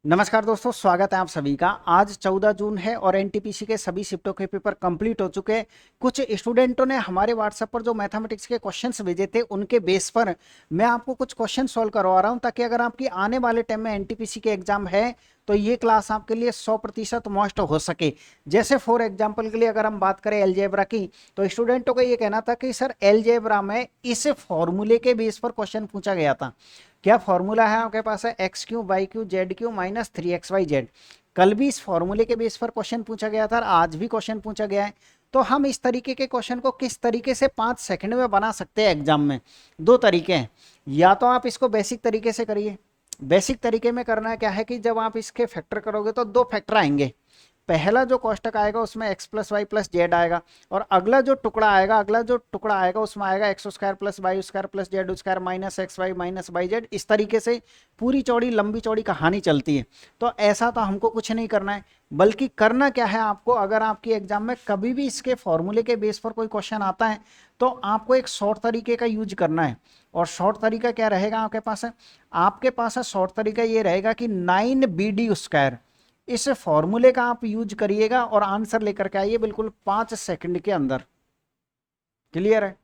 नमस्कार दोस्तों, स्वागत है आप सभी का। आज 14 जून है और एनटीपीसी के सभी शिफ्टों के पेपर कंप्लीट हो चुके हैं। कुछ स्टूडेंटों ने हमारे व्हाट्सएप पर जो मैथमेटिक्स के क्वेश्चंस भेजे थे उनके बेस पर मैं आपको कुछ क्वेश्चन सॉल्व करवा रहा हूं, ताकि अगर आपकी आने वाले टाइम में एनटीपीसी के एग्जाम है तो ये क्लास आपके लिए 100% मस्ट हो सके। जैसे फॉर एग्जाम्पल के लिए अगर हम बात करें एलजेब्रा की, तो स्टूडेंटों का ये कहना था कि सर एलजेब्रा में इस फॉर्मूले के बेस पर क्वेश्चन पूछा गया था। क्या फॉर्मूला है आपके पास? है X cube Y cube Z cube minus 3xy z। कल भी इस फॉर्मूले के बेस पर क्वेश्चन पूछा गया था और आज भी क्वेश्चन पूछा गया है। तो हम इस तरीके के क्वेश्चन को किस तरीके से 5 सेकंड में बना सकते हैं एग्जाम में? दो तरीके हैं। या तो आप इसको बेसिक तरीके से करिए। बेसिक तरीके में करना क्या है कि जब आप इसके फैक्टर करोगे तो दो फैक्टर आएंगे। पहला जो कोष्टक आएगा उसमें X plus Y plus Z आएगा, और अगला जो टुकड़ा आएगा उसमें आएगा X square plus Y square plus Z square minus X Y minus Y Z. इस तरीके से पूरी चौड़ी लंबी चौड़ी कहानी चलती है। तो ऐसा तो हमको कुछ नहीं करना है, बल्कि करना क्या है आपको, अगर आपकी एग्जाम में कभी भी इसके फॉर्मूले के बेस पर कोई क्वेश्चन आता है तो आपको एक शॉर्ट तरीके का यूज करना है। और शॉर्ट तरीका क्या रहेगा आपके पास? है आपके पास है शॉर्ट तरीका ये रहेगा कि 9bd²। इस फॉर्मूले का आप यूज करिएगा और आंसर लेकर के आइए बिल्कुल 5 सेकंड के अंदर। क्लियर है?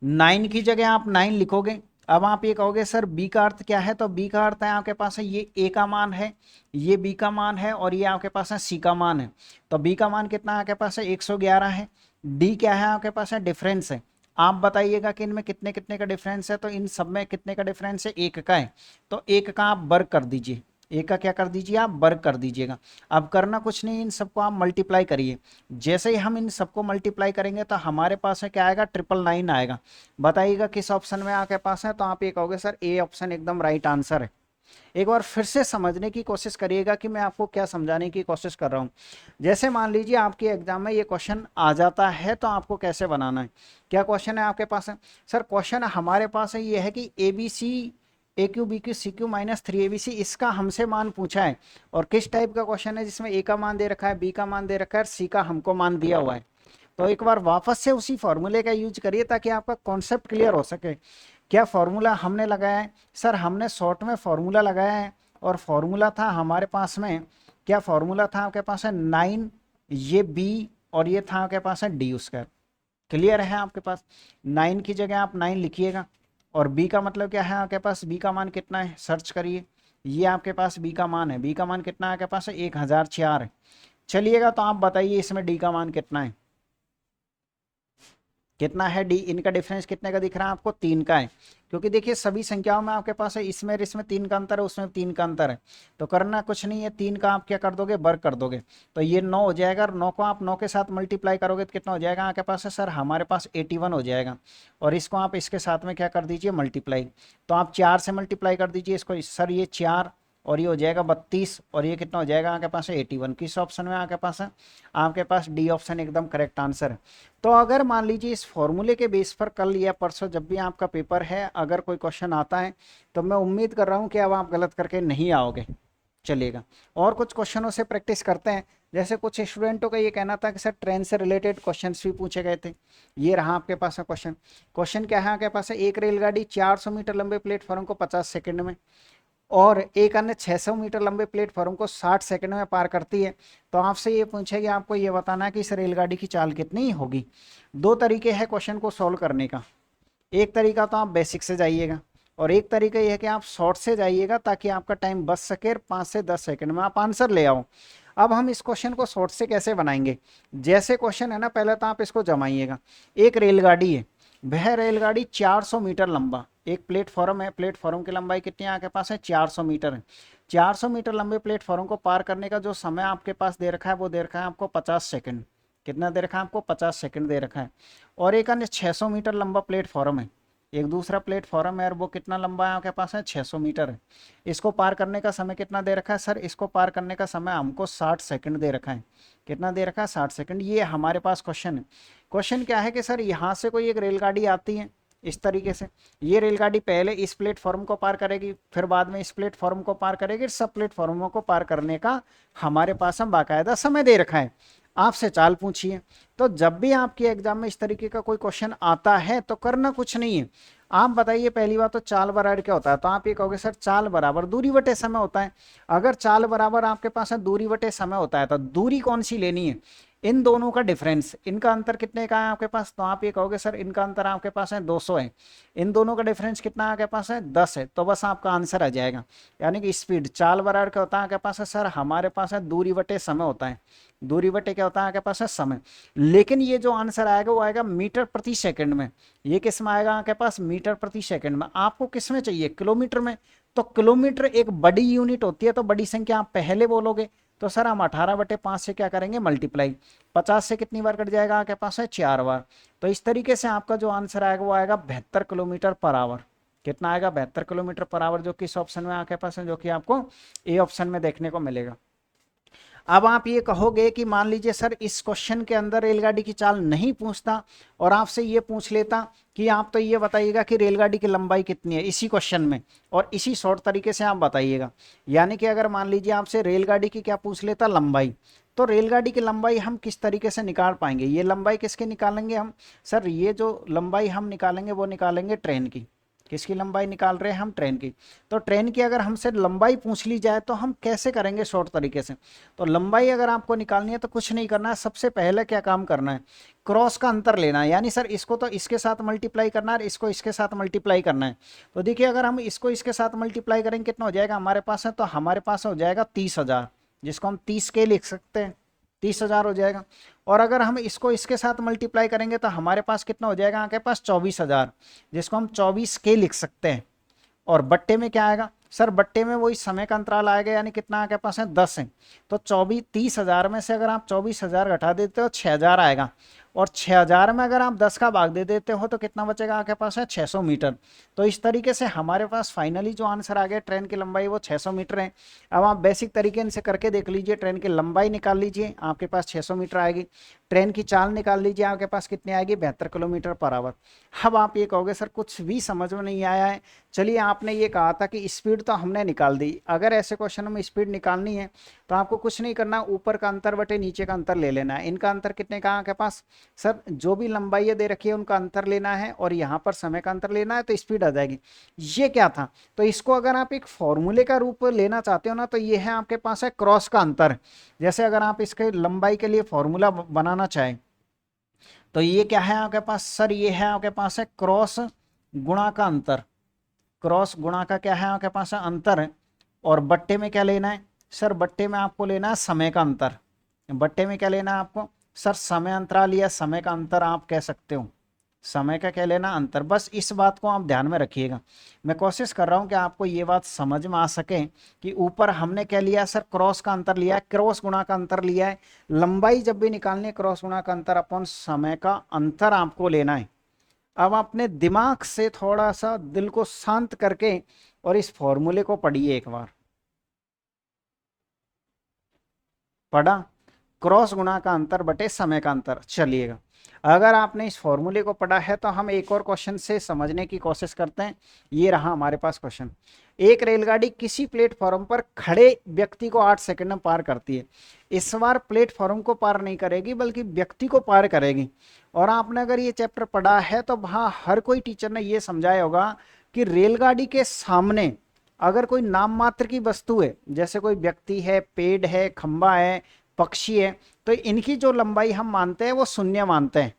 9 की जगह आप 9 लिखोगे। अब आप ये कहोगे सर बी का अर्थ क्या है, तो बी का अर्थ है आपके पास है ये ए का मान है, ये बी का मान है, और ये आपके पास है सी का मान है। तो बी का मान कितना आपके पास है? 111 है। डी क्या है आपके पास है? डिफरेंस है। आप बताइएगा कि इनमें कितने कितने का डिफरेंस है, तो इन सब में कितने का डिफरेंस है? एक का है। तो एक का आप वर्ग कर दीजिए, एक का क्या कर दीजिए? आप वर्ग कर दीजिएगा। अब करना कुछ नहीं, इन सबको आप मल्टीप्लाई करिए। जैसे ही हम इन सबको मल्टीप्लाई करेंगे तो हमारे पास है क्या आएगा? 999 आएगा। बताइएगा किस ऑप्शन में आपके पास है? तो आप ये कहोगे सर ए ऑप्शन एकदम राइट आंसर है। एक बार फिर से समझने की कोशिश करिएगा कि मैं आपको क्या समझाने की कोशिश कर रहा हूँ। जैसे मान लीजिए आपके एग्जाम में ये क्वेश्चन आ जाता है तो आपको कैसे बनाना है। क्या क्वेश्चन है आपके पास? है सर क्वेश्चन हमारे पास है ये है कि A B C A cube B cube C cube minus 3abc इसका हमसे मान पूछा है। और किस टाइप का क्वेश्चन है? जिसमें ए का मान दे रखा है, बी का मान दे रखा है और सी का हमको मान दिया हुआ है। तो एक बार वापस से उसी फॉर्मूले का यूज करिए ताकि आपका कॉन्सेप्ट क्लियर हो सके। क्या फॉर्मूला हमने लगाया है? सर हमने शॉर्ट में फॉर्मूला लगाया है, और फॉर्मूला था हमारे पास में, क्या फॉर्मूला था आपके पास? है 9, ये बी, और ये था आपके पास है डी²। क्लियर है आपके पास? 9 की जगह आप 9 लिखिएगा। और बी का मतलब क्या है आपके पास? बी का मान कितना है? सर्च करिए। ये आपके पास बी का मान है। बी का मान कितना है आपके पास? 1004 है। चलिएगा तो आप बताइए इसमें डी का मान कितना है? कितना है डी? इनका डिफरेंस कितने का दिख रहा है आपको? 3 का है। क्योंकि देखिए सभी संख्याओं में आपके पास है, इसमें और इसमें 3 का अंतर है, उसमें 3 का अंतर है। तो करना कुछ नहीं है, 3 का आप क्या कर दोगे? वर्ग कर दोगे। तो ये 9 हो जाएगा, और 9 को आप 9 के साथ मल्टीप्लाई करोगे तो कितना हो जाएगा आपके पास? है सर हमारे पास 81 हो जाएगा। और इसको आप इसके साथ में क्या कर दीजिए? मल्टीप्लाई। तो आप 4 से मल्टीप्लाई कर दीजिए इसको। सर ये 4 और ये हो जाएगा 32, और ये कितना हो जाएगा आपके पास? है 81। किस ऑप्शन में आपके पास है? आपके पास डी ऑप्शन एकदम करेक्ट आंसर है। तो अगर मान लीजिए इस फॉर्मूले के बेस पर कल या परसों जब भी आपका पेपर है अगर कोई क्वेश्चन आता है, तो मैं उम्मीद कर रहा हूँ कि अब आप गलत करके नहीं आओगे। चलिएगा और कुछ क्वेश्चनों से प्रैक्टिस करते हैं। जैसे कुछ स्टूडेंटों का ये कहना था कि सर ट्रेन से रिलेटेड क्वेश्चंस भी पूछे गए थे। ये रहा आपके पास है क्वेश्चन। क्वेश्चन क्या है आपके पास? है एक रेलगाड़ी 400 मीटर लंबे प्लेटफॉर्म को 50 सेकंड में और एक अन्य 600 मीटर लंबे प्लेटफॉर्म को 60 सेकंड में पार करती है। तो आपसे ये पूछेगी, आपको ये बताना है कि इस रेलगाड़ी की चाल कितनी होगी। दो तरीके हैं क्वेश्चन को सॉल्व करने का। एक तरीका तो आप बेसिक से जाइएगा, और एक तरीका ये है कि आप शॉर्ट से जाइएगा ताकि आपका टाइम बच सके, 5 से 10 सेकंड में आप आंसर ले आओ। अब हम इस क्वेश्चन को शॉर्ट से कैसे बनाएंगे? जैसे क्वेश्चन है ना, पहले तो आप इसको जमाइएगा। एक रेलगाड़ी है, वह रेलगाड़ी 400 मीटर लंबा एक प्लेटफॉर्म है। प्लेटफॉर्म की लंबाई कितनी है आपके पास? है 400 मीटर है। 400 मीटर लंबे प्लेटफॉर्म को पार करने का जो समय आपके पास दे रखा है वो दे रखा है आपको 50 सेकंड। कितना दे रखा है आपको? 50 सेकंड दे रखा है। और एक अन्य 600 मीटर लंबा प्लेटफॉर्म है, एक दूसरा प्लेटफॉर्म है, और वो कितना लंबा है आपके पास? है 600 मीटर है। इसको पार करने का समय कितना दे रखा है? सर इसको पार करने का समय हमको 60 सेकंड दे रखा है। कितना दे रखा है? 60 सेकंड। ये हमारे पास क्वेश्चन है। क्वेश्चन क्या है कि सर यहाँ से कोई एक रेलगाड़ी आती है इस तरीके से। ये रेलगाड़ी पहले इस प्लेटफॉर्म को पार करेगी, फिर बाद में इस प्लेटफॉर्म को पार करेगी। सब प्लेटफॉर्मों को पार करने का हमारे पास हम बाकायदा समय दे रखा है। आपसे चाल पूछिए। तो जब भी आपके एग्जाम में इस तरीके का कोई क्वेश्चन आता है तो करना कुछ नहीं है, आप बताइए पहली बात तो चाल बराबर क्या होता है, तो आप ये कहोगे सर चाल बराबर दूरी बटे समय होता है। अगर चाल बराबर आपके पास है दूरी बटे समय होता है तो दूरी कौन सी लेनी है, इन दोनों का डिफरेंस, इनका अंतर कितने का है आपके पास, तो आप ये कहोगे सर इनका अंतर आपके पास है 200 है, इन दोनों का डिफरेंस कितना है आपके पास है 10 है, तो बस आपका आंसर आ जाएगा। यानी कि स्पीड चाल बराबर क्या होता है आपके पास है सर, हमारे पास है दूरी बटे समय होता है, दूरी बटे क्या होता है आपके पास है समय। लेकिन ये जो आंसर आएगा वो आएगा मीटर प्रति सेकंड में, ये किस में आएगा आपके पास मीटर प्रति सेकंड में। आपको किस में चाहिए, किलोमीटर में, तो किलोमीटर एक बड़ी यूनिट होती है, तो बड़ी संख्या आप पहले बोलोगे, तो सर हम 18/5 से क्या करेंगे मल्टीप्लाई, 50 से कितनी बार कट जाएगा आपके पास है 4 बार। तो इस तरीके से आपका जो आंसर आएगा वो आएगा 72 किलोमीटर पर आवर। कितना आएगा 72 किलोमीटर पर आवर, जो कि इस ऑप्शन में आपके पास है, जो कि आपको ए ऑप्शन में देखने को मिलेगा। अब आप ये कहोगे कि मान लीजिए सर इस क्वेश्चन के अंदर रेलगाड़ी की चाल नहीं पूछता और आपसे ये पूछ लेता कि आप तो ये बताइएगा कि रेलगाड़ी की लंबाई कितनी है इसी क्वेश्चन में, और इसी शॉर्ट तरीके से आप बताइएगा। यानी कि अगर मान लीजिए आपसे रेलगाड़ी की क्या पूछ लेता लंबाई, तो रेलगाड़ी की लंबाई हम किस तरीके से निकाल पाएंगे, ये लंबाई किसकी निकालेंगे हम, सर ये जो लंबाई हम निकालेंगे वो निकालेंगे ट्रेन की। किसकी लंबाई निकाल रहे हैं हम, ट्रेन की। तो ट्रेन की अगर हमसे लंबाई पूछ ली जाए तो हम कैसे करेंगे शॉर्ट तरीके से, तो लंबाई अगर आपको निकालनी है तो कुछ नहीं करना है, सबसे पहले क्या काम करना है, क्रॉस का अंतर लेना है। यानी सर इसको तो इसके साथ मल्टीप्लाई करना है, इसको इसके साथ मल्टीप्लाई करना है। तो देखिए अगर हम इसको इसके साथ मल्टीप्लाई करेंगे कितना हो जाएगा हमारे पास है, तो हमारे पास हो जाएगा 30,000, जिसको हम 30 के लिख सकते हैं, 30,000 हो जाएगा। और अगर हम इसको इसके साथ मल्टीप्लाई करेंगे तो हमारे पास कितना हो जाएगा आपके पास 24,000, जिसको हम 24 के लिख सकते हैं। और बट्टे में क्या आएगा सर, बट्टे में वही समय का अंतराल आएगा, यानी कितना आपके पास है 10 है। तो 30,000 में से अगर आप 24,000 घटा देते हो 6,000 आएगा, और 6,000 में अगर आप 10 का भाग दे देते हो तो कितना बचेगा आपके पास है 600 मीटर। तो इस तरीके से हमारे पास फाइनली जो आंसर आ गया ट्रेन की लंबाई वो 600 मीटर है। अब आप बेसिक तरीके से करके देख लीजिए, ट्रेन की लंबाई निकाल लीजिए आपके पास 600 मीटर आएगी, ट्रेन की चाल निकाल लीजिए आपके पास कितनी आएगी 72 किलोमीटर पर आवर। अब आप ये कहोगे सर कुछ भी समझ में नहीं आया है, चलिए आपने ये कहा था कि स्पीड तो हमने निकाल दी, अगर ऐसे क्वेश्चन में स्पीड निकालनी है तो आपको कुछ नहीं करना, ऊपर का अंतर बटे नीचे का अंतर ले लेना है। इनका अंतर कितने का आपके पास सर, जो भी लंबाई दे रखी है उनका अंतर लेना है और यहाँ पर समय का अंतर लेना है, तो स्पीड आ जाएगी। ये क्या था, तो इसको अगर आप एक फॉर्मूले का रूप लेना चाहते हो ना, तो ये है आपके पास है क्रॉस का अंतर। जैसे अगर आप इसके लंबाई के लिए फॉर्मूला बनाना चाहें तो ये क्या है आपके पास सर, ये है आपके पास है क्रॉस गुणा का अंतर, क्रॉस गुणा का क्या है आपके पास है अंतर है। और बट्टे में क्या लेना है सर, बट्टे में आपको लेना है समय का अंतर, बट्टे में क्या लेना है आपको सर, समय अंतराल या समय का अंतर आप कह सकते हो, समय का क्या लेना अंतर। बस इस बात को आप ध्यान में रखिएगा, मैं कोशिश कर रहा हूं कि आपको ये बात समझ में आ सके कि ऊपर हमने क्या लिया सर, क्रॉस का अंतर लिया है, क्रॉस गुणा का अंतर लिया है। लंबाई जब भी निकालनी है क्रॉस गुणा का अंतर अपॉन समय का अंतर आपको लेना है। अब अपने दिमाग से थोड़ा सा दिल को शांत करके और इस फॉर्मूले को पढ़िए एक बार। पढ़ा, क्रॉस गुणा का अंतर बटे समय का अंतर। चलिएगा अगर आपने इस फॉर्मूले को पढ़ा है तो हम एक और क्वेश्चन से समझने की कोशिश करते हैं। ये रहा हमारे पास क्वेश्चन, एक रेलगाड़ी किसी प्लेटफॉर्म पर खड़े व्यक्ति को 8 सेकंड में पार करती है। इस बार प्लेटफॉर्म को पार नहीं करेगी बल्कि व्यक्ति को पार करेगी। और आपने अगर ये चैप्टर पढ़ा है तो वहां हर कोई टीचर ने ये समझाया होगा कि रेलगाड़ी के सामने अगर कोई नाम मात्र की वस्तु है, जैसे कोई व्यक्ति है, पेड़ है, खंबा है, पक्षी है, तो इनकी जो लंबाई हम मानते हैं वो शून्य मानते हैं,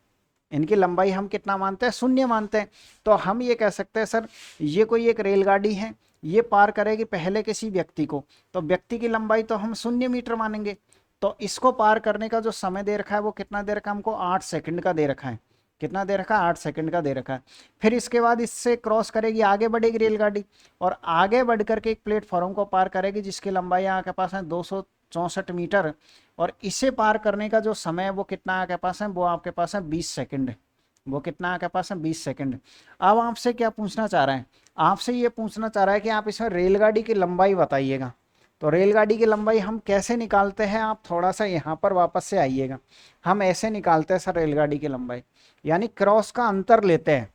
इनकी लंबाई हम कितना मानते हैं शून्य मानते हैं। तो हम ये कह सकते हैं सर ये कोई एक रेलगाड़ी है, ये पार करेगी पहले किसी व्यक्ति को, तो व्यक्ति की लंबाई तो हम 0 मीटर मानेंगे। तो इसको पार करने का जो समय दे रखा है वो कितना दे रखा है हमको 8 सेकंड का दे रखा है। कितना दे रखा है 8 सेकंड का दे रखा है। फिर इसके बाद इससे क्रॉस करेगी, आगे बढ़ेगी रेलगाड़ी और आगे बढ़ करके एक प्लेटफॉर्म को पार करेगी जिसकी लंबाई आपके पास है 264 मीटर। और इसे पार करने का जो समय है वो कितना आपके पास है, वो आपके पास है 20 सेकंड। वो कितना आपके पास है 20 सेकंड। अब आपसे क्या पूछना चाह रहा है, आपसे ये पूछना चाह रहा है कि आप इसमें रेलगाड़ी की लंबाई बताइएगा। तो रेलगाड़ी की लंबाई हम कैसे निकालते हैं, आप थोड़ा सा यहाँ पर वापस से आइएगा। हम ऐसे निकालते हैं सर रेलगाड़ी की लंबाई, यानी क्रॉस का अंतर लेते हैं।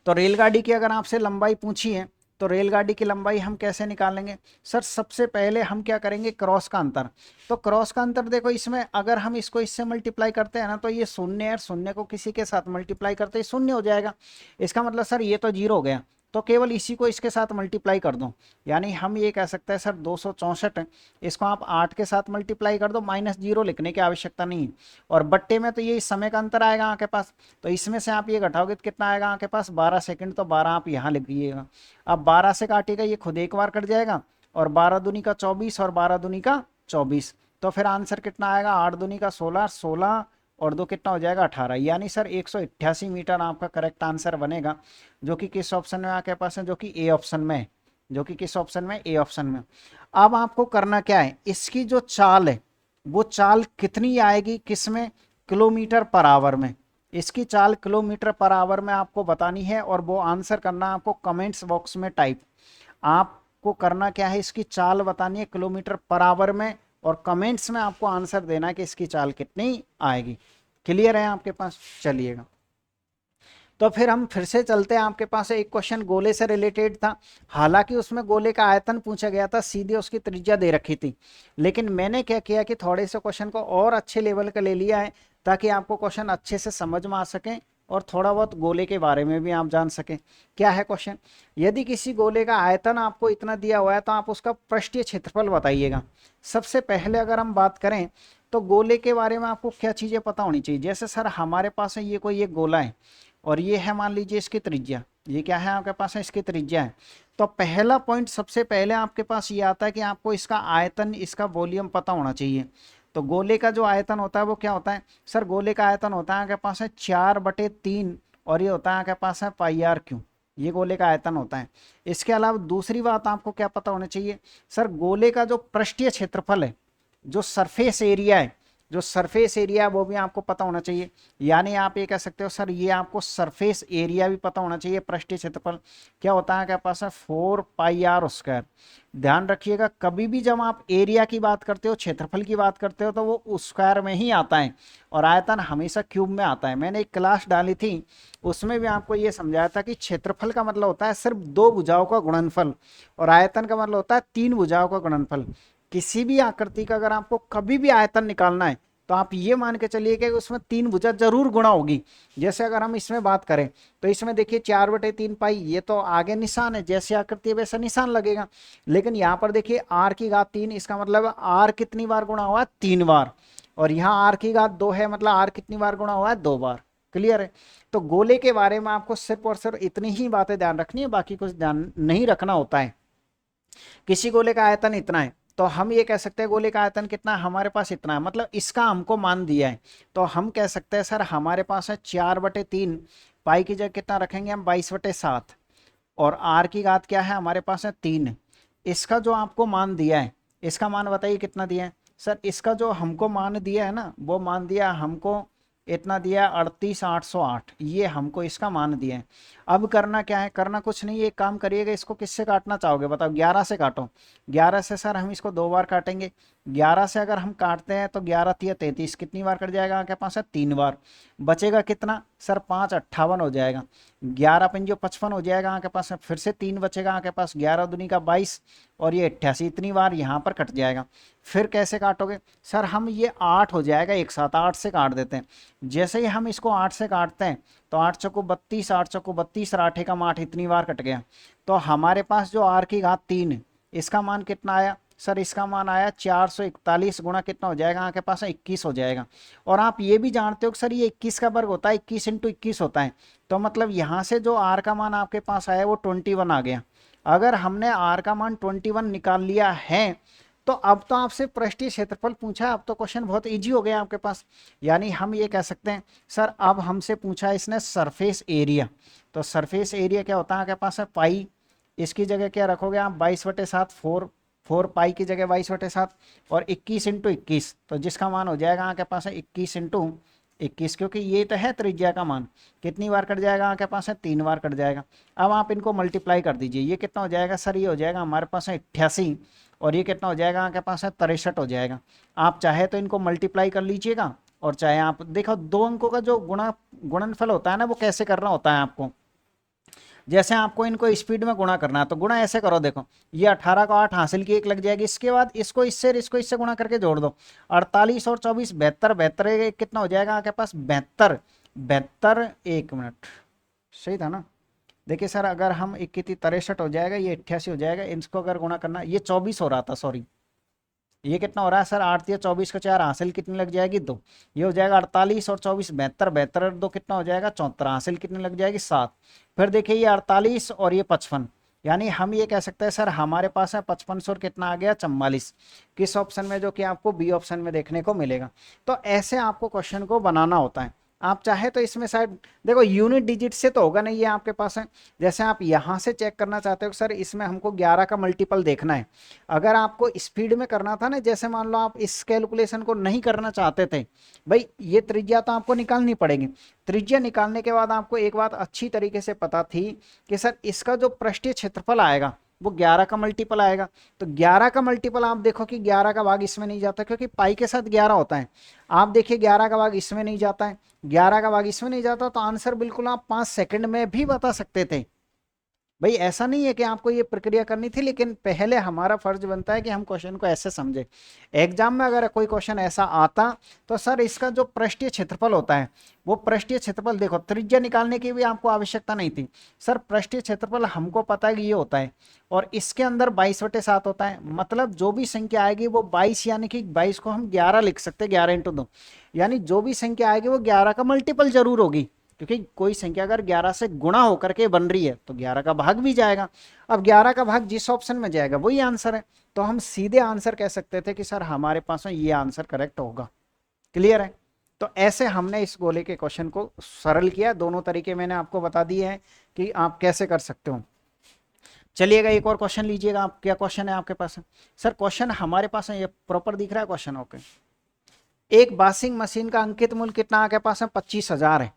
तो रेलगाड़ी की अगर आपसे लंबाई पूछी है तो रेलगाड़ी की लंबाई हम कैसे निकालेंगे सर? सबसे पहले हम क्या करेंगे, क्रॉस का अंतर। तो क्रॉस का अंतर देखो, इसमें अगर हम इसको इससे मल्टीप्लाई करते हैं ना, तो ये शून्य है, शून्य को किसी के साथ मल्टीप्लाई करते ही शून्य हो जाएगा। इसका मतलब सर ये तो जीरो हो गया, तो केवल इसी को इसके साथ मल्टीप्लाई कर दो, यानी हम ये कह सकते हैं सर 264, इसको आप 8 के साथ मल्टीप्लाई कर दो, माइनस जीरो लिखने की आवश्यकता नहीं है। और बट्टे में तो ये समय का अंतर आएगा आपके पास, तो इसमें से आप ये घटाओगे तो कितना आएगा आपके पास 12 सेकंड, तो 12 आप यहाँ लिखिएगा। अब 12 से काटिएगा, ये खुद एक बार कट जाएगा, और 12 दूनी का 24 और 12 दूनी का 24, तो फिर आंसर कितना आएगा, 8 दूनी का 16, 16 और 2 कितना हो जाएगा 18, यानी सर 188 मीटर आपका करेक्ट आंसर बनेगा, जो कि किस ऑप्शन में आपके पास है, जो कि ए ऑप्शन में है, जो कि किस ऑप्शन में, ए ऑप्शन में। अब आपको करना क्या है, इसकी जो चाल है वो चाल कितनी आएगी, किसमें, किलोमीटर पर आवर में। इसकी चाल किलोमीटर पर आवर में आपको बतानी है, और वो आंसर करना आपको कमेंट्स बॉक्स में टाइप। आपको करना क्या है, इसकी चाल बतानी है किलोमीटर पर आवर में, और कमेंट्स में आपको आंसर देना है कि इसकी चाल कितनी आएगी। क्लियर है आपके पास? चलिएगा, तो फिर हम फिर से चलते हैं। आपके पास एक क्वेश्चन गोले से रिलेटेड था, हालांकि उसमें गोले का आयतन पूछा गया था, सीधे उसकी त्रिज्या दे रखी थी, लेकिन मैंने क्या किया कि थोड़े से क्वेश्चन को और अच्छे लेवल का ले लिया है, ताकि आपको क्वेश्चन अच्छे से समझ में आ सके, और थोड़ा बहुत गोले के बारे में भी आप जान सकें। क्या है क्वेश्चन, यदि किसी गोले का आयतन आपको इतना दिया हुआ है, तो आप उसका पृष्ठीय क्षेत्रफल बताइएगा। सबसे पहले अगर हम बात करें, तो गोले के बारे में आपको क्या चीज़ें पता होनी चाहिए। जैसे सर हमारे पास है, ये कोई एक गोला है, और ये है मान लीजिए इसकी त्रिज्या, ये क्या है आपके पास है, इसकी त्रिज्या है। तो पहला पॉइंट सबसे पहले आपके पास ये आता है कि आपको इसका आयतन, इसका वॉल्यूम पता होना चाहिए। तो गोले का जो आयतन होता है वो क्या होता है सर, गोले का आयतन होता है आपके पास है 4/3, और ये होता है आपके पास है πr², ये गोले का आयतन होता है। इसके अलावा दूसरी बात आपको क्या पता होना चाहिए सर, गोले का जो पृष्ठीय क्षेत्रफल है, जो सरफेस एरिया है, जो सरफेस एरिया वो भी आपको पता होना चाहिए। यानी आप ये कह सकते हो सर, ये आपको सरफेस एरिया भी पता होना चाहिए। पृष्ठीय क्षेत्रफल क्या होता है, क्या पास है 4πr²। ध्यान रखिएगा, कभी भी जब आप एरिया की बात करते हो, क्षेत्रफल की बात करते हो, तो वो स्क्वायर में ही आता है, और आयतन हमेशा क्यूब में आता है। मैंने एक क्लास डाली थी, उसमें भी आपको ये समझाया था कि क्षेत्रफल का मतलब होता है सिर्फ 2 भुजाओं का गुणनफल, और आयतन का मतलब होता है 3 भुजाओं का गुणनफल। किसी भी आकृति का अगर आपको कभी भी आयतन निकालना है, तो आप ये मान के चलिए कि उसमें 3 भुजा जरूर गुणा होगी। जैसे अगर हम इसमें बात करें, तो इसमें देखिए 4/3 पाई, ये तो आगे निशान है, जैसे आकृति है वैसा निशान लगेगा। लेकिन यहाँ पर देखिए r⁻3, इसका मतलब r कितनी बार गुणा हुआ है, 3 बार, और यहाँ r⁻2 है, मतलब r कितनी बार गुणा हुआ है, 2 बार। क्लियर है? तो गोले के बारे में आपको सिर्फ और सिर्फ इतनी ही बातें ध्यान रखनी है, बाकी कुछ ध्यान नहीं रखना होता है। किसी गोले का आयतन इतना है, तो हम ये कह सकते हैं गोले का आयतन कितना है, हमारे पास इतना है, मतलब इसका हमको मान दिया है, तो हम कह सकते हैं सर हमारे पास है 4/3, पाई की जगह कितना रखेंगे हम, 22/7, और r की घात क्या है हमारे पास है 3। इसका जो आपको मान दिया है, इसका मान बताइए कितना दिया है सर। इसका जो हमको मान दिया है ना, वो मान दिया हमको इतना दिया 38,808, ये हमको इसका मान दिया है। अब करना क्या है, करना कुछ नहीं, एक काम करिएगा, इसको किससे काटना चाहोगे बताओ, 11 से काटो। 11 से सर हम इसको 2 बार काटेंगे। 11 से अगर हम काटते हैं तो 11×3 = 33, कितनी बार कट जाएगा आपके पास है, 3 बार। बचेगा कितना सर, 5×58 हो जाएगा। 11×5 = 55 हो जाएगा आपके पास, फिर से 3 बचेगा आपके पास, 11×2 = 22, और ये 88, इतनी बार यहाँ पर कट जाएगा। फिर कैसे काटोगे सर, हम ये 8 हो जाएगा एक साथ, 8 से काट देते हैं। जैसे ही हम इसको 8 से काटते हैं, तो 8 चौको 32, 8 चौको 32, और 8 एकम 8, इतनी बार कट गया। तो हमारे पास जो r⁻3 इसका मान कितना आया सर, इसका मान आया 441 गुणा कितना हो जाएगा आपके पास, 21 हो जाएगा। और आप ये भी जानते हो कि सर ये 21 का वर्ग होता है, 21 × 21 होता है, तो मतलब यहाँ से जो r का मान आपके पास आया वो 21 आ गया। अगर हमने r का मान 21 निकाल लिया है, तो अब तो आपसे पृष्ठीय क्षेत्रफल पूछा है, अब तो क्वेश्चन बहुत इजी हो गया आपके पास। यानी हम ये कह सकते हैं सर, अब हमसे पूछा है इसने सरफेस एरिया, तो सरफेस एरिया क्या होता है आपके पास है पाई, इसकी जगह क्या रखोगे आप 22/7, 4 पाई की जगह 22/7, और 21 × 21, तो जिसका मान हो जाएगा आपके पास है 21 × 21, क्योंकि ये तो है त्रिज्या का मान। कितनी बार कट जाएगा आपके पास है, 3 बार कट जाएगा। अब आप इनको मल्टीप्लाई कर दीजिए, ये कितना हो जाएगा सर, ये हो जाएगा हमारे पास है 88, और ये कितना हो जाएगा आपके पास है 63 हो जाएगा। आप चाहे तो इनको मल्टीप्लाई कर लीजिएगा, और चाहे आप देखो 2 अंकों का जो गुणनफल होता है ना, वो कैसे करना होता है आपको। जैसे आपको इनको स्पीड में गुणा करना है तो गुणा ऐसे करो, देखो ये 18 को 8 हासिल की 1 लग जाएगी, इसके बाद इसको इससे गुणा करके जोड़ दो, 48 और 24 72, 72 कितना हो जाएगा आपके पास 72, 72 1 मिनट सही था ना। देखिए सर अगर हम 63 हो जाएगा, ये 88 हो जाएगा, इसको अगर गुणा करना, ये 24 हो रहा था सॉरी, ये कितना हो रहा है सर 8 या 24 का 4 हासिल कितनी लग जाएगी 2, ये हो जाएगा 48 और 24 72, 72 और 2 कितना हो जाएगा 74, हासिल कितनी लग जाएगी 7। फिर देखिए ये 48 और ये 55, यानी हम ये कह सकते हैं सर हमारे पास है 55 और कितना आ गया 44, किस ऑप्शन में, जो कि आपको बी ऑप्शन में देखने को मिलेगा। तो ऐसे आपको क्वेश्चन को बनाना होता है। आप चाहे तो इसमें शायद देखो यूनिट डिजिट से तो होगा नहीं, ये आपके पास है, जैसे आप यहाँ से चेक करना चाहते हो सर इसमें हमको 11 का मल्टीपल देखना है, अगर आपको स्पीड में करना था ना, जैसे मान लो आप इस कैलकुलेशन को नहीं करना चाहते थे, भाई ये त्रिज्या तो आपको निकालनी पड़ेगी, त्रिज्या निकालने के बाद आपको एक बात अच्छी तरीके से पता थी कि सर इसका जो पृष्ठीय क्षेत्रफल आएगा वो 11 का मल्टीपल आएगा, तो 11 का मल्टीपल आप देखो कि 11 का भाग इसमें नहीं जाता क्योंकि पाई के साथ 11 होता है, आप देखिए 11 का भाग इसमें नहीं जाता है, 11 का भाग इसमें नहीं जाता, तो आंसर बिल्कुल आप 5 सेकंड में भी बता सकते थे। भाई ऐसा नहीं है कि आपको ये प्रक्रिया करनी थी, लेकिन पहले हमारा फर्ज बनता है कि हम क्वेश्चन को ऐसे समझे। एग्जाम में अगर कोई क्वेश्चन ऐसा आता तो सर इसका जो पृष्ठीय क्षेत्रफल होता है वो पृष्ठीय क्षेत्रफल देखो, त्रिज्या निकालने की भी आपको आवश्यकता नहीं थी, सर पृष्ठीय क्षेत्रफल हमको पता है कि ये होता है और इसके अंदर 22/7 होता है, मतलब जो भी संख्या आएगी वो 22, यानी कि 22 को हम 11 लिख सकते हैं, 11 × 2, यानी जो भी संख्या आएगी वो 11 का मल्टीपल जरूर होगी, क्योंकि कोई संख्या अगर 11 से गुणा होकर के बन रही है तो 11 का भाग भी जाएगा। अब 11 का भाग जिस ऑप्शन में जाएगा वही आंसर है, तो हम सीधे आंसर कह सकते थे कि सर हमारे पास में ये आंसर करेक्ट होगा। क्लियर है? तो ऐसे हमने इस गोले के क्वेश्चन को सरल किया, दोनों तरीके मैंने आपको बता दिए हैं कि आप कैसे कर सकते हो। चलिएगा एक और क्वेश्चन लीजिएगा आप, क्या क्वेश्चन है आपके पास? सर क्वेश्चन हमारे पास है, ये प्रॉपर दिख रहा है क्वेश्चन? ओके। एक वॉशिंग मशीन का अंकित मूल्य कितना आपके पास है? 25,000 है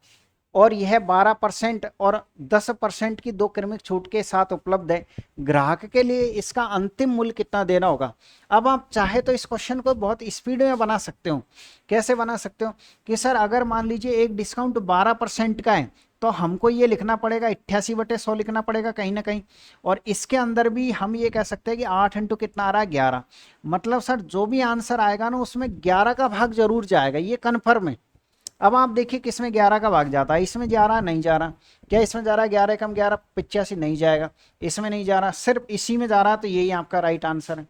और यह 12% और 10% की 2 क्रमिक छूट के साथ उपलब्ध है, ग्राहक के लिए इसका अंतिम मूल्य कितना देना होगा? अब आप चाहे तो इस क्वेश्चन को बहुत स्पीड में बना सकते हो। कैसे बना सकते हो कि सर अगर मान लीजिए एक डिस्काउंट 12% का है तो हमको ये लिखना पड़ेगा 88/100 लिखना पड़ेगा कहीं ना कहीं, और इसके अंदर भी हम ये कह सकते हैं कि 8 × कितना आ रहा है 11, मतलब सर जो भी आंसर आएगा ना उसमें 11 का भाग जरूर जाएगा, ये कन्फर्म है। अब आप देखिए किसमें 11 का भाग जाता है, इसमें जा रहा नहीं जा रहा, क्या इसमें जा रहा है 11 कम 11 85 नहीं जाएगा, इसमें नहीं जा रहा, सिर्फ इसी में जा रहा, तो यही आपका राइट आंसर है।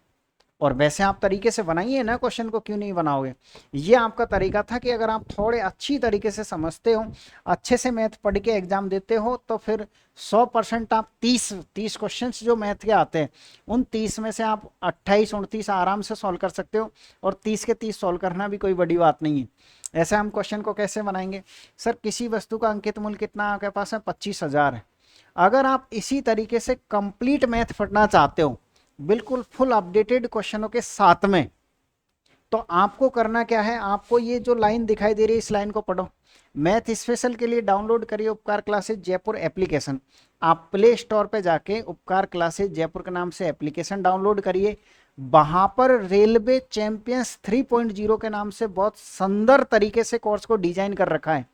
और वैसे आप तरीके से बनाइए ना क्वेश्चन को, क्यों नहीं बनाओगे? ये आपका तरीका था कि अगर आप थोड़े अच्छी तरीके से समझते हो, अच्छे से मैथ पढ़ के एग्जाम देते हो, तो फिर 100% आप 30 क्वेश्चंस जो मैथ के आते हैं उन 30 में से आप 28-29 आराम से सॉल्व कर सकते हो, और 30 के 30 सॉल्व करना भी कोई बड़ी बात नहीं है। ऐसे हम क्वेश्चन को कैसे बनाएंगे? सर किसी वस्तु का अंकित मूल्य कितना आपके पास है? 25,000 है। अगर आप इसी तरीके से कंप्लीट मैथ पढ़ना चाहते हो बिल्कुल फुल अपडेटेड क्वेश्चनों के साथ में, तो आपको करना क्या है, आपको ये जो लाइन दिखाई दे रही है इस लाइन को पढ़ो। मैथ स्पेशल के लिए डाउनलोड करिए उपकार क्लासेज जयपुर एप्लीकेशन, आप प्ले स्टोर पे जाके उपकार क्लासेज जयपुर के नाम से एप्लीकेशन डाउनलोड करिए, वहां पर रेलवे चैंपियंस 3.0 के नाम से बहुत सुंदर तरीके से कोर्स को डिजाइन कर रखा है,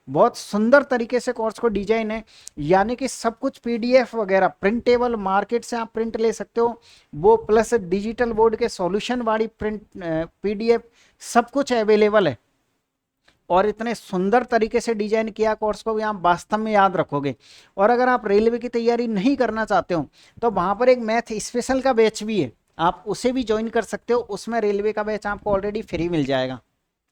बहुत सुंदर तरीके से कोर्स को डिजाइन है, यानी कि सब कुछ पीडीएफ वगैरह प्रिंटेबल मार्केट से आप प्रिंट ले सकते हो, वो प्लस डिजिटल बोर्ड के सॉल्यूशन वाली प्रिंट पीडीएफ सब कुछ अवेलेबल है, और इतने सुंदर तरीके से डिजाइन किया कोर्स को भी आप वास्तव में याद रखोगे। और अगर आप रेलवे की तैयारी नहीं करना चाहते हो तो वहां पर एक मैथ स्पेशल का बैच भी है, आप उसे भी ज्वाइन कर सकते हो, उसमें रेलवे का बैच आपको ऑलरेडी फ्री मिल जाएगा।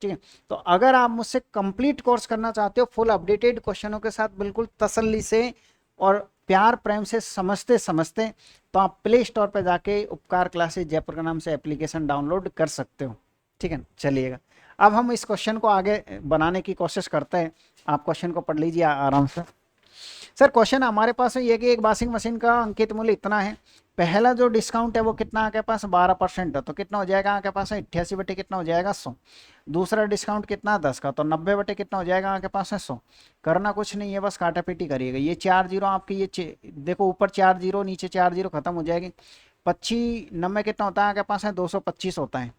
ठीक है, तो अगर आप मुझसे कंप्लीट कोर्स करना चाहते हो फुल अपडेटेड क्वेश्चनों के साथ बिल्कुल तसल्ली से और प्यार प्रेम से समझते समझते, तो आप प्ले स्टोर पर जाके उपकार क्लासेज जयपुर के नाम से एप्लीकेशन डाउनलोड कर सकते हो। ठीक है, चलिएगा अब हम इस क्वेश्चन को आगे बनाने की कोशिश करते हैं। आप क्वेश्चन को पढ़ लीजिए आराम से। सर क्वेश्चन हमारे पास है ये कि एक वॉशिंग मशीन का अंकित मूल्य इतना है, पहला जो डिस्काउंट है वो कितना आपके पास 12% है, तो कितना हो जाएगा आपके पास 88 कितना हो जाएगा 100, दूसरा डिस्काउंट कितना 10 का, तो 90 कितना हो जाएगा आपके पास है 100। करना कुछ नहीं है, बस काटा पीटी करिएगा, ये 4 जीरो आपकी ये देखो ऊपर 4 जीरो नीचे 4 जीरो खत्म हो जाएगी, 25 90 कितना होता है आपके पास है 225 होता है,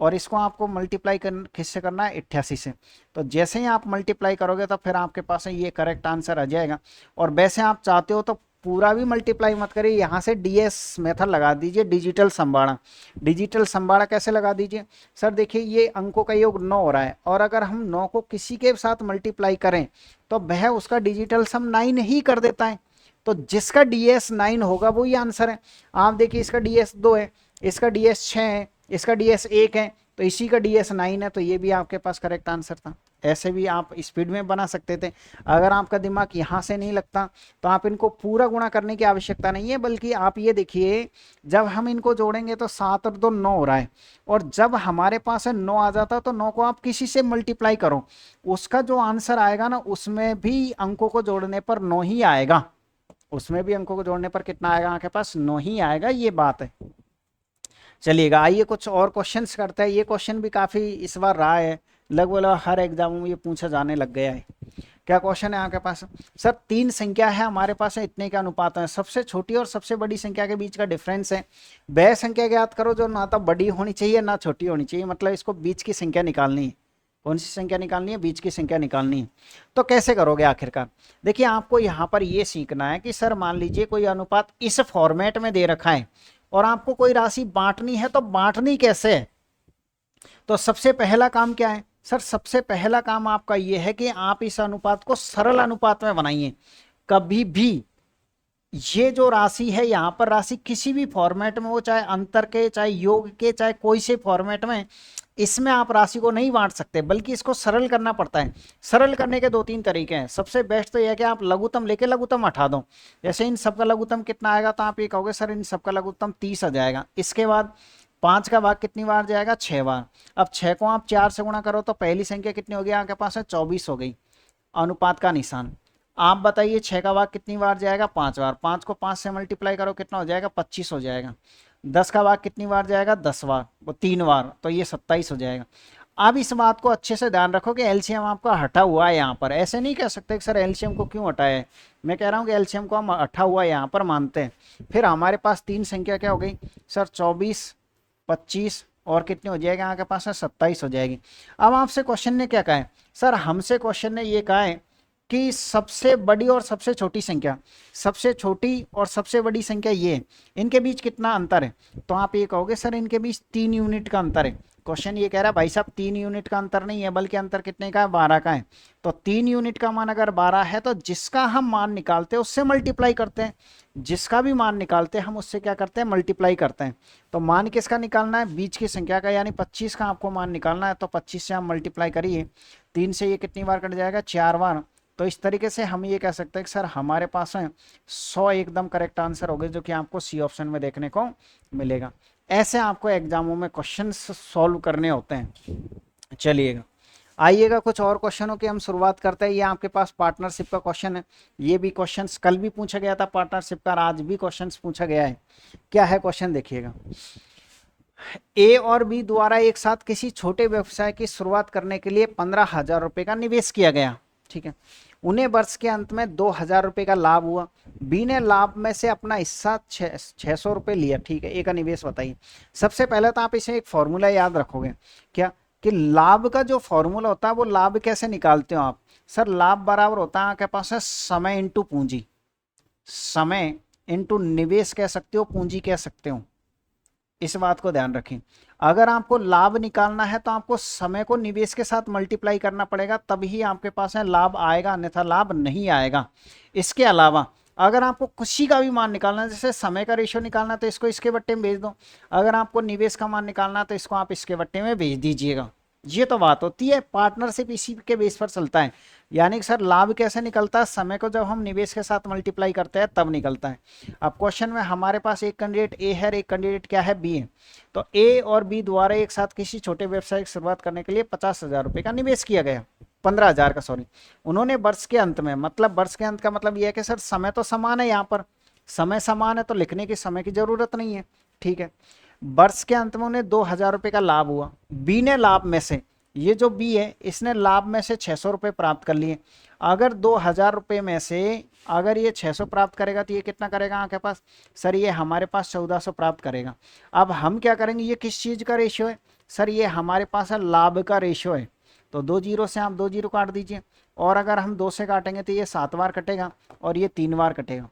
और इसको आपको मल्टीप्लाई किससे करना है, 88 से। तो जैसे ही आप मल्टीप्लाई करोगे तो फिर आपके पास ये करेक्ट आंसर आ जाएगा। और वैसे आप चाहते हो तो पूरा भी मल्टीप्लाई मत करिए, यहाँ से डीएस मेथड लगा दीजिए, डिजिटल संबाड़ा। डिजिटल संबाड़ा कैसे लगा दीजिए, सर देखिए ये अंकों का योग 9 हो रहा है, और अगर हम 9 को किसी के साथ मल्टीप्लाई करें तो वह उसका डिजिटल सम 9 ही कर देता है। तो जिसका डीएस 9 होगा वो ही आंसर है। आप देखिए इसका डीएस 2 है, इसका डीएस 6 है, इसका डीएस 1 है, तो इसी का डीएस 9 है, तो ये भी आपके पास करेक्ट आंसर था। ऐसे भी आप स्पीड में बना सकते थे। अगर आपका दिमाग यहाँ से नहीं लगता तो आप इनको पूरा गुणा करने की आवश्यकता नहीं है, बल्कि आप ये देखिए जब हम इनको जोड़ेंगे तो 7 और 2 9 हो रहा है, और जब हमारे पास है 9 आ जाता तो 9 को आप किसी से मल्टीप्लाई करो, उसका जो आंसर आएगा ना उसमें भी अंकों को जोड़ने पर 9 ही आएगा, उसमें भी अंकों को जोड़ने पर कितना आएगा आपके पास, 9 ही आएगा, ये बात है। चलिएगा आइए कुछ और क्वेश्चंस करते हैं। ये क्वेश्चन भी काफ़ी इस बार रहा है, लगभग हर एग्जाम में ये पूछा जाने लग गया है। क्या क्वेश्चन है आपके पास, सर 3 संख्या है हमारे पास है, इतने के अनुपात है, सबसे छोटी और सबसे बड़ी संख्या के बीच का डिफरेंस है, वह संख्या ज्ञात करो जो ना तो बड़ी होनी चाहिए ना छोटी होनी चाहिए, मतलब इसको बीच की संख्या निकालनी है। कौन सी संख्या निकालनी है, बीच की संख्या निकालनी है। तो कैसे करोगे आखिरकार, देखिए आपको यहाँ पर ये सीखना है कि सर मान लीजिए कोई अनुपात इस फॉर्मेट में दे रखा है और आपको कोई राशि बांटनी है, तो बांटनी कैसे है। तो सबसे पहला काम क्या है, सर सबसे पहला काम आपका ये है कि आप इस अनुपात को सरल अनुपात में बनाइए। कभी भी ये जो राशि है यहाँ पर राशि किसी भी फॉर्मेट में हो, चाहे अंतर के, चाहे योग के, चाहे कोई से फॉर्मेट में, इसमें आप राशि को नहीं बांट सकते, बल्कि इसको सरल करना पड़ता है। सरल करने के 2-3 तरीके हैं। सबसे बेस्ट तो यह है कि आप लघुत्तम लेके लघुत्तम हटा दो। जैसे इन सबका लघुत्तम कितना आएगा, तो आप ये कहोगे सर इन सबका लघुत्तम 30 आ जाएगा। इसके बाद 5 का भाग कितनी बार जाएगा, 6 बार। अब 6 को आप 4 से गुणा करो तो पहली संख्या कितनी होगी आपके पास है, 24 हो गई, अनुपात का निशान। आप बताइए 6 का भाग कितनी बार जाएगा, 5 बार। 5 को 5 से मल्टीप्लाई करो कितना हो जाएगा, 25 हो जाएगा। 10 का भाग कितनी बार जाएगा, 10 बार, वो 3 बार, तो ये 27 हो जाएगा। अब इस बात को अच्छे से ध्यान रखो कि एलसीएम आपका हटा हुआ है यहाँ पर। ऐसे नहीं कह सकते कि सर एलसीएम को क्यों हटाया है, मैं कह रहा हूँ कि एलसीएम को हम हटा हुआ यहाँ पर मानते हैं। फिर हमारे पास 3 संख्या क्या हो गई सर, 24, 25 और कितनी हो जाएगी आपके पास है, 27 हो जाएगी। अब आपसे क्वेश्चन ने क्या कहा है, सर हमसे क्वेश्चन ने ये कहा है कि सबसे बड़ी और सबसे छोटी संख्या, सबसे छोटी और सबसे बड़ी संख्या ये, इनके बीच कितना अंतर है। तो आप ये कहोगे सर इनके बीच 3 यूनिट का अंतर है। क्वेश्चन ये कह रहा है भाई साहब 3 यूनिट का अंतर नहीं है, बल्कि अंतर कितने का है, 12 का है। तो 3 यूनिट का मान अगर 12 है तो जिसका हम मान निकालते हैं उससे मल्टीप्लाई करते हैं, जिसका भी मान निकालते हैं हम उससे क्या करते हैं, मल्टीप्लाई करते हैं। तो मान किसका निकालना है, बीच की संख्या का, यानी 25 का आपको मान निकालना है। तो 25 से हम मल्टीप्लाई करिए, 3 से ये कितनी बार कट जाएगा, 4 बार। तो इस तरीके से हम ये कह सकते हैं कि सर हमारे पास है 100 एकदम करेक्ट आंसर हो गए, जो कि आपको सी ऑप्शन में देखने को मिलेगा। ऐसे आपको एग्जामों में क्वेश्चन सॉल्व करने होते हैं। चलिएगा आइएगा कुछ और क्वेश्चनों की हम शुरुआत करते हैं। ये आपके पास पार्टनरशिप का क्वेश्चन है। ये भी क्वेश्चन कल भी पूछा गया था पार्टनरशिप का, आज भी क्वेश्चन पूछा गया है। क्या है क्वेश्चन देखिएगा, ए और बी द्वारा एक साथ किसी छोटे व्यवसाय की शुरुआत करने के लिए 15,000 रुपए का निवेश किया गया, ठीक है। उन्हें वर्ष के अंत में 2,000 रुपए का लाभ हुआ। बी ने लाभ में से अपना हिस्सा 600 रुपए लिया, ठीक है। ए का निवेश बताइए। सबसे पहले तो आप इसे एक फॉर्मूला याद रखोगे, क्या कि लाभ का जो फॉर्मूला होता है वो लाभ कैसे निकालते हो आप, सर लाभ बराबर होता है आपके पास है समय इंटू पूंजी, समय इंटू निवेश कह सकते हो, पूंजी कह सकते हो। इस बात को ध्यान रखें। अगर आपको लाभ निकालना है तो आपको समय को निवेश के साथ मल्टीप्लाई करना पड़ेगा, तभी आपके पास है लाभ आएगा, अन्यथा लाभ नहीं आएगा। इसके अलावा अगर आपको खुशी का भी मान निकालना है, जैसे समय का रेशियो निकालना है तो इसको इसके बट्टे में भेज दो। अगर आपको निवेश का मान निकालना है तो इसको आप इसके बट्टे में भेज दीजिएगा। ये तो बात होती है, पार्टनरशिप इसी के बेस पर चलता है। यानी कि सर लाभ कैसे निकलता है, समय को जब हम निवेश के साथ मल्टीप्लाई करते हैं तब निकलता है। अब क्वेश्चन में हमारे पास एक कैंडिडेट ए है, एक कैंडिडेट क्या है, बी है। तो ए और बी द्वारा एक साथ किसी छोटे व्यवसाय की शुरुआत करने के लिए 50,000 रुपए का निवेश किया गया, 15,000 का सॉरी। उन्होंने वर्ष के अंत में, मतलब वर्ष के अंत का मतलब यह है कि सर समय तो समान है, यहाँ पर समय समान है तो लिखने की समय की जरूरत नहीं है, ठीक है। वर्ष के अंत में उन्हें 2,000 रुपए का लाभ हुआ। बी ने लाभ में से, ये जो बी है इसने लाभ में से 600 रुपए प्राप्त कर लिए। अगर 2,000 रुपए में से अगर ये 600 प्राप्त करेगा तो ये कितना करेगा आपके पास, सर ये हमारे पास 1400 प्राप्त करेगा। अब हम क्या करेंगे, ये किस चीज का रेशियो है, सर ये हमारे पास है लाभ का रेशियो है, तो 2 जीरो से आप 2 जीरो काट दीजिए, और अगर हम 2 से काटेंगे तो ये 7 बार कटेगा और ये 3 बार कटेगा।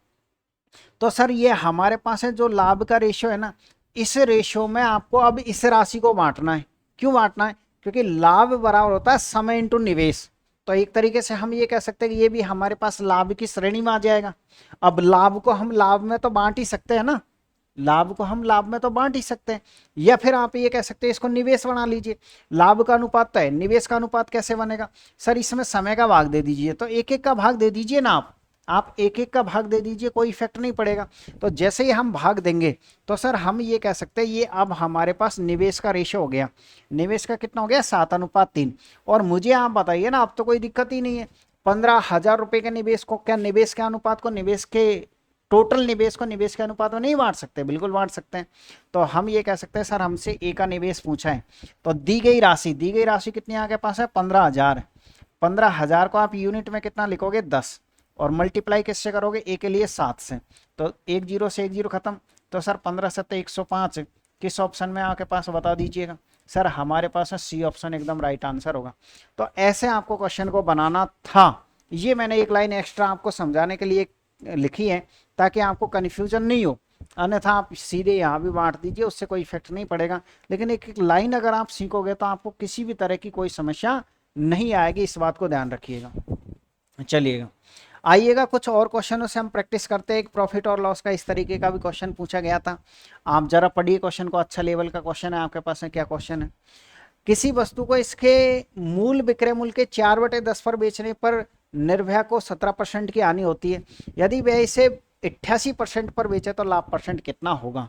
तो सर ये हमारे पास है जो लाभ का रेशियो है ना, इस रेशियो में आपको अब इस राशि को बांटना है। क्यों बांटना है? क्योंकि लाभ बराबर होता है समय इंटू निवेश। तो एक तरीके से हम ये कह सकते हैं कि ये भी हमारे पास लाभ की श्रेणी में आ जाएगा। अब लाभ को हम लाभ में तो बांट ही सकते हैं ना, लाभ को हम लाभ में तो बांट ही सकते हैं, या फिर आप ये कह सकते हैं इसको निवेश बना लीजिए। लाभ का अनुपात तो है, निवेश का अनुपात कैसे बनेगा? सर इसमें समय का भाग दे दीजिए, तो एक एक का भाग दे दीजिए ना, आप एक एक का भाग दे दीजिए, कोई इफेक्ट नहीं पड़ेगा। तो जैसे ही हम भाग देंगे तो सर हम ये कह सकते हैं ये अब हमारे पास निवेश का रेशो हो गया। निवेश का कितना हो गया? 7:3। और मुझे आप बताइए ना, अब तो कोई दिक्कत ही नहीं है, 15,000 रुपए के निवेश को, क्या निवेश के अनुपात को निवेश के टोटल निवेश को निवेश के अनुपात में नहीं बांट सकते? बिल्कुल बांट सकते हैं। तो हम ये कह सकते हैं सर हमसे ए का निवेश पूछा है, तो दी गई राशि कितनी आपके पास है? 15,000। 15,000 को आप यूनिट में कितना लिखोगे? 10, और मल्टीप्लाई किससे करोगे? ए के लिए 7 से, तो 1 जीरो से 1 जीरो खत्म। तो सर 15 7 105 किस ऑप्शन में आपके पास बता दीजिएगा? सर हमारे पास है सी ऑप्शन एकदम राइट आंसर होगा। तो ऐसे आपको क्वेश्चन को बनाना था, ये मैंने एक लाइन एक्स्ट्रा आपको समझाने के लिए लिखी है ताकि आपको कन्फ्यूजन नहीं हो, अन्यथा आप सीधे यहाँ भी बांट दीजिए, उससे कोई इफेक्ट नहीं पड़ेगा। लेकिन एक एक लाइन अगर आप सीखोगे तो आपको किसी भी तरह की कोई समस्या नहीं आएगी, इस बात को ध्यान रखिएगा। चलिएगा आइएगा कुछ और क्वेश्चनों से हम प्रैक्टिस करते हैं। एक प्रॉफिट और लॉस का इस तरीके का भी क्वेश्चन पूछा गया था, आप जरा पढ़िए क्वेश्चन को, अच्छा लेवल का क्वेश्चन है आपके पास। है क्या क्वेश्चन है? किसी वस्तु को इसके मूल विक्रय मूल्य के 4/10 पर बेचने पर निर्भया को 17% की हानि होती है। यदि वह इसे 88% पर बेचे तो लाभ परसेंट कितना होगा?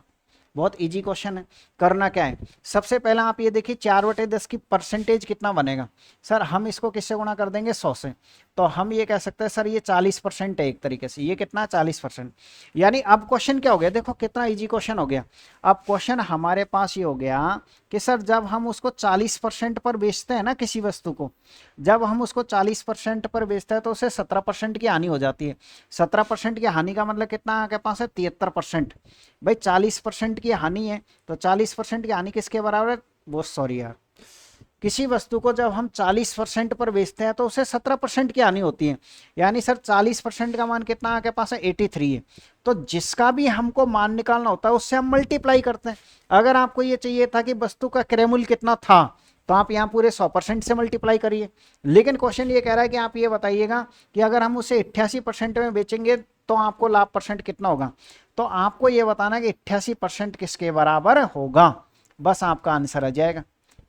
बहुत इजी क्वेश्चन है। करना क्या है, सबसे पहला आप ये देखिए 4/10 की परसेंटेज कितना बनेगा। सर हम इसको किससे गुणा कर देंगे? 100 से। तो हम ये कह सकते हैं सर ये 40% है एक तरीके से, ये कितना? 40%। यानी अब क्वेश्चन क्या हो गया, देखो कितना इजी क्वेश्चन हो गया। अब क्वेश्चन हमारे पास ये हो गया कि सर जब हम उसको 40% पर बेचते हैं ना किसी वस्तु को, जब हम उसको 40% पर बेचते हैं तो उसे 17% की हानि हो जाती है। 17% की हानि का मतलब कितना आपके पास है? 73%। भाई 40% की हानि है, तो 40% की हानि किसके बराबर है? वो सॉरी यार, किसी वस्तु को जब हम 40% पर बेचते हैं तो उसे 17% की हानि होती है। यानी सर 40% का मान कितना आपके पास है? 83 है। तो जिसका भी हमको मान निकालना होता है उससे हम मल्टीप्लाई करते हैं। अगर आपको ये चाहिए था कि वस्तु का क्रय मूल्य कितना था, तो आप यहाँ पूरे 100% से मल्टीप्लाई करिए। लेकिन क्वेश्चन ये कह रहा है कि आप ये बताइएगा कि अगर हम उसे 88% में बेचेंगे तो आपको लाभ परसेंट कितना होगा। तो आपको ये बताना है कि 88% किसके बराबर होगा, बस आपका आंसर आ जाएगा।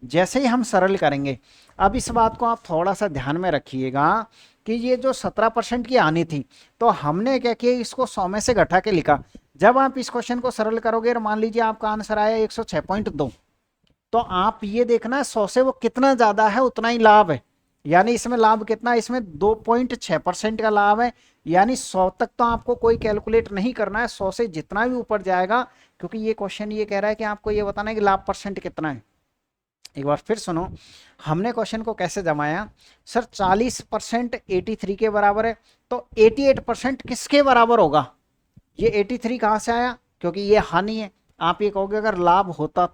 जैसे ही हम सरल करेंगे, अब इस बात को आप थोड़ा सा ध्यान में रखिएगा कि ये जो 17% की हानि थी, तो हमने क्या किया, इसको 100 में से घटा के लिखा। जब आप इस क्वेश्चन को सरल करोगे और मान लीजिए आपका आंसर आया 106.2, तो आप ये देखना 100 से वो कितना ज्यादा है उतना ही लाभ है। यानी इसमें लाभ कितना है? इसमें 2.6% का लाभ है। यानी 100 तक तो आपको कोई कैलकुलेट नहीं करना है, 100 से जितना भी ऊपर जाएगा, क्योंकि ये क्वेश्चन ये कह रहा है कि आपको ये बताना है कि लाभ परसेंट कितना है। एक बार फिर सुनो, हमने क्वेश्चन को कैसे जमाया। सर 40% 83 के बराबर है, तो 88% किसके बराबर होगा? ये 83 कहां से आया? क्योंकि ये हानि है। आप ये कहोगे अगर लाभ होता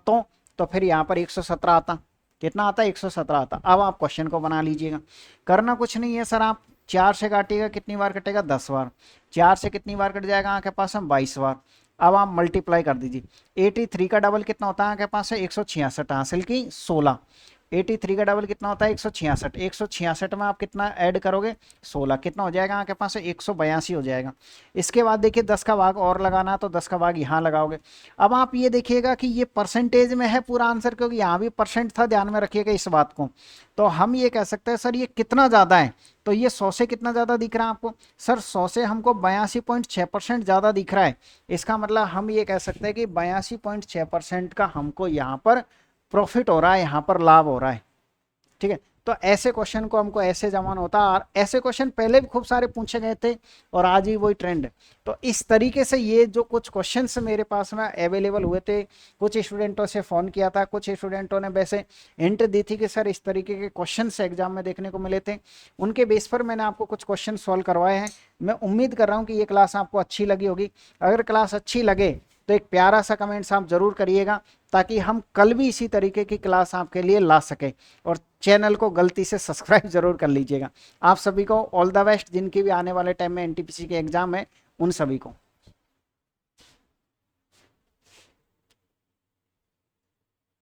तो फिर यहाँ पर 117 आता। कितना आता? 117 आता। अब आप क्वेश्चन को बना लीजिएगा। करना कुछ नहीं है सर, आप 4 से काटिएगा, कितनी बार कटेगा? 10 बार। 4 से कितनी बार कट जाएगा आपके पास? हम 22 बार। अब आप मल्टीप्लाई कर दीजिए। 83 का डबल कितना होता है आपके पास? है 166 हासिल की 16। 83 का डबल कितना होता है? 166। 166 में आप कितना ऐड करोगे? 16। कितना हो जाएगा आपके पास? 182 हो जाएगा। इसके बाद देखिए 10 का भाग और लगाना, तो 10 का भाग यहाँ लगाओगे। अब आप ये देखिएगा कि ये परसेंटेज में है पूरा आंसर, क्योंकि यहाँ भी परसेंट था, ध्यान में रखिएगा इस बात को। तो हम ये कह सकते हैं सर ये कितना ज़्यादा है, तो ये 100 से कितना ज़्यादा दिख रहा है आपको? सर 100 से हमको 82.6% ज़्यादा दिख रहा है। इसका मतलब हम ये कह सकते हैं कि 82.6% का हमको यहाँ पर प्रॉफिट हो रहा है, यहाँ पर लाभ हो रहा है। ठीक है, तो ऐसे क्वेश्चन को हमको ऐसे जमाना होता है, और ऐसे क्वेश्चन पहले भी खूब सारे पूछे गए थे और आज ही वही ट्रेंड है। तो इस तरीके से ये जो कुछ क्वेश्चंस मेरे पास में अवेलेबल हुए थे, कुछ स्टूडेंटों से फ़ोन किया था, कुछ स्टूडेंटों ने वैसे हिंट दी थी कि सर इस तरीके के क्वेश्चंस एग्जाम में देखने को मिले थे, उनके बेस पर मैंने आपको कुछ क्वेश्चन सॉल्व करवाए हैं। मैं उम्मीद कर रहा हूँ कि ये क्लास आपको अच्छी लगी होगी। अगर क्लास अच्छी लगे तो एक प्यारा सा कमेंट्स आप जरूर करिएगा, ताकि हम कल भी इसी तरीके की क्लास आपके लिए ला सके। और चैनल को गलती से सब्सक्राइब जरूर कर लीजिएगा। आप सभी को ऑल द बेस्ट, जिनकी भी आने वाले टाइम में एनटीपीसी के एग्जाम है उन सभी को।